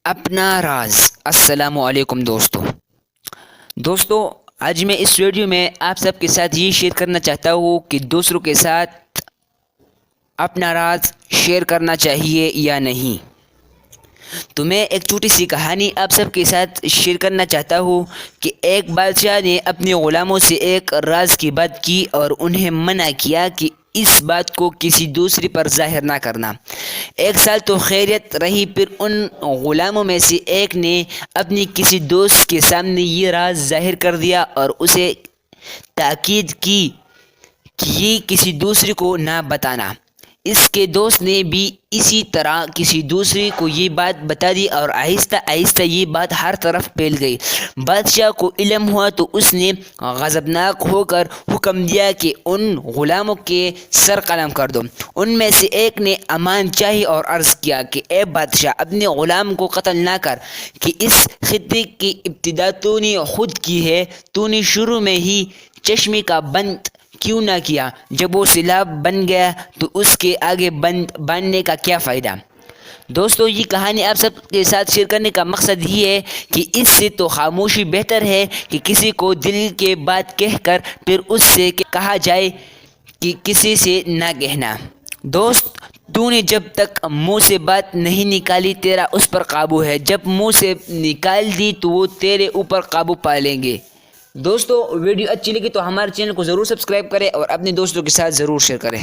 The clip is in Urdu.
اپنا راز۔ السلام علیکم دوستو، آج میں اس ویڈیو میں آپ سب کے ساتھ یہ شیئر کرنا چاہتا ہوں کہ دوسروں کے ساتھ اپنا راز شیئر کرنا چاہیے یا نہیں۔ تو میں ایک چھوٹی سی کہانی آپ سب کے ساتھ شیئر کرنا چاہتا ہوں کہ ایک بادشاہ نے اپنے غلاموں سے ایک راز کی بات کی اور انہیں منع کیا کہ اس بات کو کسی دوسرے پر ظاہر نہ کرنا۔ ایک سال تو خیریت رہی، پھر ان غلاموں میں سے ایک نے اپنی کسی دوست کے سامنے یہ راز ظاہر کر دیا اور اسے تاکید کی کہ یہ کسی دوسرے کو نہ بتانا۔ اس کے دوست نے بھی اسی طرح کسی دوسرے کو یہ بات بتا دی اور آہستہ آہستہ یہ بات ہر طرف پھیل گئی۔ بادشاہ کو علم ہوا تو اس نے غضبناک ہو کر حکم دیا کہ ان غلاموں کے سر قلم کر دو۔ ان میں سے ایک نے امان چاہی اور عرض کیا کہ اے بادشاہ، اپنے غلام کو قتل نہ کر، کہ اس خطے کی ابتدا تو نے خود کی ہے۔ تو نے شروع میں ہی چشمے کا بند کیوں نہ کیا؟ جب وہ سیلاب بن گیا تو اس کے آگے باندھنے کا کیا فائدہ؟ دوستو، یہ کہانی آپ سب کے ساتھ شیئر کرنے کا مقصد یہ ہے کہ اس سے تو خاموشی بہتر ہے کہ کسی کو دل کے بات کہہ کر پھر اس سے کہا جائے کہ کسی سے نہ کہنا۔ دوست، تو نے جب تک منہ سے بات نہیں نکالی تیرا اس پر قابو ہے، جب منہ سے نکال دی تو وہ تیرے اوپر قابو پا لیں گے۔ دوستو، ویڈیو اچھی لگی تو ہمارے چینل کو ضرور سبسکرائب کریں اور اپنے دوستوں کے ساتھ ضرور شیئر کریں۔